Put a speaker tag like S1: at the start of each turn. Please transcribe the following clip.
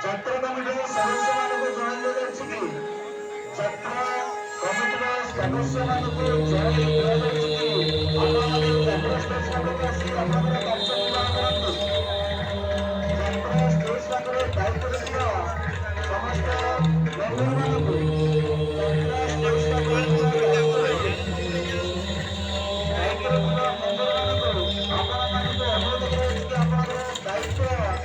S1: ଛାତ୍ର କମିଟିର ସଦସ୍ୟମାନଙ୍କୁ ଜଣାଯାଇଛି କି ଛାତ୍ର କମିଟିର ସଦସ୍ୟମାନଙ୍କୁ ଜଣାଇ ଦିଆଯାଇଛି କି ଆପଣମାନେ ଛାତ୍ର ଷ୍ଟେଜ ପାଖକୁ ଆସି ଆପଣଙ୍କର କାର୍ଯ୍ୟ ନିର୍ବାହ କରନ୍ତୁ। ଛାତ୍ର ଷ୍ଟେଜ ପାଖରେ ଦାୟିତ୍ୱ ଦେଇଥିବା ସମସ୍ତ ମେମ୍ବରମାନଙ୍କୁ ଛାତ୍ର ଷ୍ଟେଜ ପାଖରେ ଆପଣମାନଙ୍କୁ ଅନୁରୋଧ କରାଯାଇଛି କି ଆପଣଙ୍କର ଦାୟିତ୍ୱ